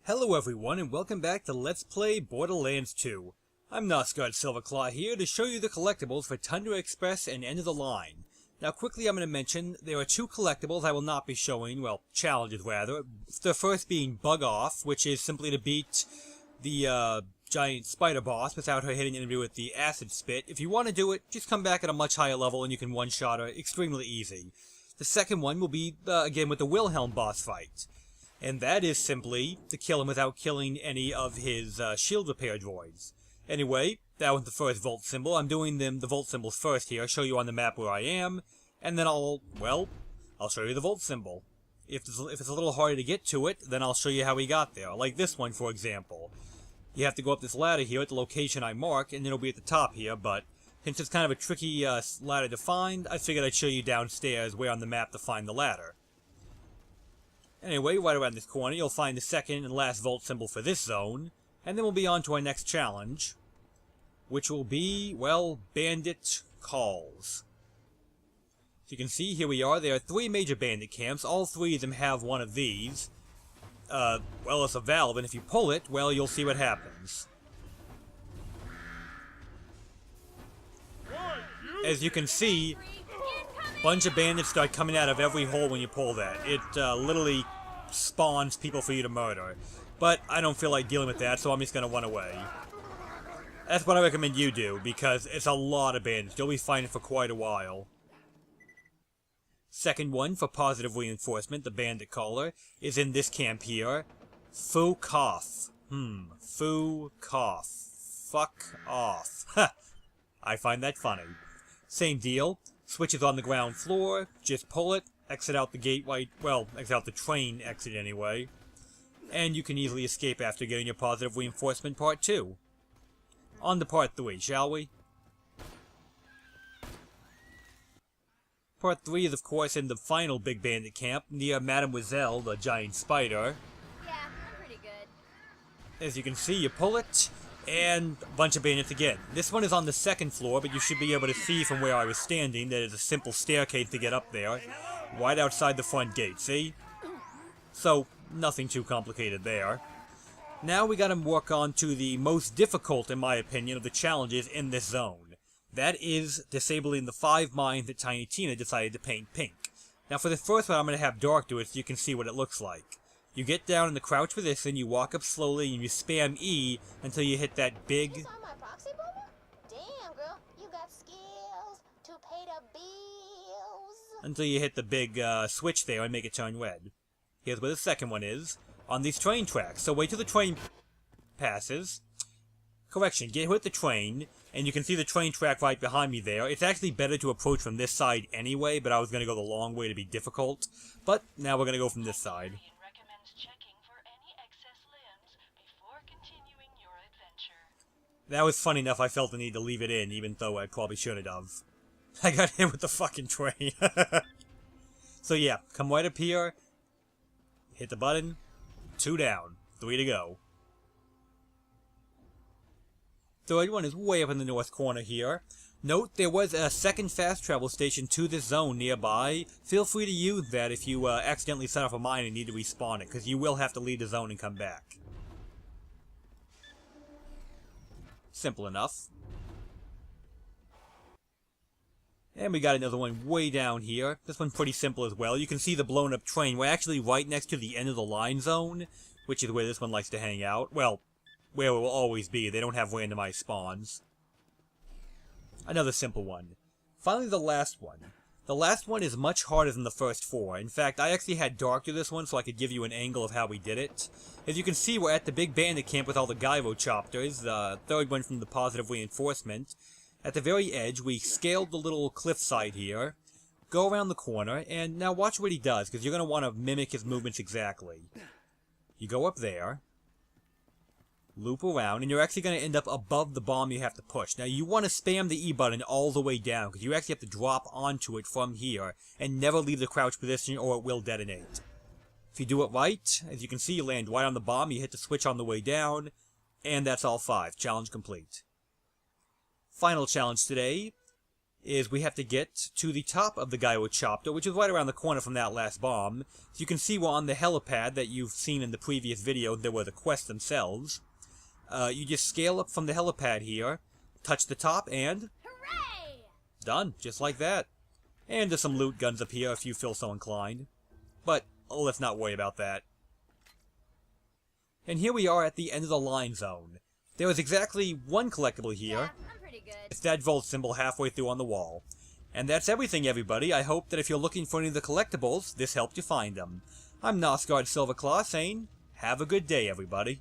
Hello everyone and welcome back to Let's Play Borderlands 2. I'm Nosgard Silverclaw here to show you the collectibles for Tundra Express and End of the Line. Now quickly I'm going to mention there are two collectibles I will not be showing, well, challenges rather. The first being Bug Off, which is simply to beat the giant spider boss without her hitting anybody with the acid spit. If you want to do it, just come back at a much higher level and you can one-shot her extremely easy. The second one will be, again, with the Wilhelm boss fight. And that is simply to kill him without killing any of his shield repair droids. Anyway, that was the first volt symbol. I'm doing the volt symbols first here. I'll show you on the map where I am, and then I'll show you the volt symbol. If it's a little harder to get to it, then I'll show you how we got there. Like this one, for example. You have to go up this ladder here at the location I mark, and it'll be at the top here, but since it's kind of a tricky ladder to find, I figured I'd show you downstairs where on the map to find the ladder. Anyway, right around this corner, you'll find the second and last volt symbol for this zone, and then we'll be on to our next challenge, which will be, well, Bandit Calls. As you can see, here we are. There are three major bandit camps. All three of them have one of these. Well, it's a valve, and if you pull it, well, you'll see what happens. As you can see, bunch of bandits start coming out of every hole when you pull that. It literally spawns people for you to murder. But I don't feel like dealing with that, so I'm just going to run away. That's what I recommend you do, because it's a lot of bandits. You'll be fighting for quite a while. Second one, for positive reinforcement, the bandit caller, is in this camp here. Foo cough. Foo cough. Fuck off. Ha! I find that funny. Same deal. Switch is on the ground floor, just pull it, exit out the gateway, well, exit out the train exit anyway, and you can easily escape after getting your positive reinforcement part 2. On to part 3, shall we? Part 3 is of course in the final big bandit camp, near Mademoiselle, the giant spider. Yeah, I'm pretty good. As you can see, you pull it, and a bunch of bandits again. This one is on the second floor, but you should be able to see from where I was standing that it's a simple staircase to get up there, right outside the front gate, see? So, nothing too complicated there. Now we gotta work on to the most difficult, in my opinion, of the challenges in this zone. That is disabling the 5 mines that Tiny Tina decided to paint pink. Now for the first one, I'm gonna have Dark do it so you can see what it looks like. You get down in the crouch position, you walk up slowly, and you spam E until you hit that big... You saw my proxy boomer? Damn, girl, you got skills to pay the bills. Until you hit the big switch there and make it turn red. Here's where the second one is. On these train tracks. So wait till the train passes. Correction, get with the train, and you can see the train track right behind me there. It's actually better to approach from this side anyway, but I was going to go the long way to be difficult. But now we're going to go from this side. That was funny enough, I felt the need to leave it in, even though I probably shouldn't have. I got hit with the fucking train. So yeah, come right up here, hit the button, 2 down, 3 to go. Third one is way up in the north corner here. Note, there was a second fast travel station to this zone nearby. Feel free to use that if you accidentally set off a mine and need to respawn it, because you will have to leave the zone and come back. Simple enough. And we got another one way down here. This one's pretty simple as well. You can see the blown up train. We're actually right next to the end of the line zone, which is where this one likes to hang out. Well, where it will always be. They don't have randomized spawns. Another simple one. Finally, the last one. The last one is much harder than the first 4. In fact, I actually had Dark do this one so I could give you an angle of how we did it. As you can see, we're at the big bandit camp with all the gyrochopters, the third one from the positive reinforcement. At the very edge, we scaled the little cliffside here, go around the corner, and now watch what he does, because you're going to want to mimic his movements exactly. You go up there, loop around, and you're actually going to end up above the bomb you have to push. Now, you want to spam the E button all the way down, because you actually have to drop onto it from here, and never leave the crouch position or it will detonate. If you do it right, as you can see, you land right on the bomb, you hit the switch on the way down, and that's all 5. Challenge complete. Final challenge today is we have to get to the top of the Gyrochopter, which is right around the corner from that last bomb. So you can see we're on the helipad that you've seen in the previous video. There were the quests themselves. You just scale up from the helipad here, touch the top, and... Hooray! Done, just like that. And there's some loot guns up here if you feel so inclined. But let's not worry about that. And here we are at the end of the line zone. There is exactly one collectible here. Yeah, I'm pretty good. It's that volt symbol halfway through on the wall. And that's everything, everybody. I hope that if you're looking for any of the collectibles, this helped you find them. I'm Nosgard Silverclaw saying, have a good day, everybody.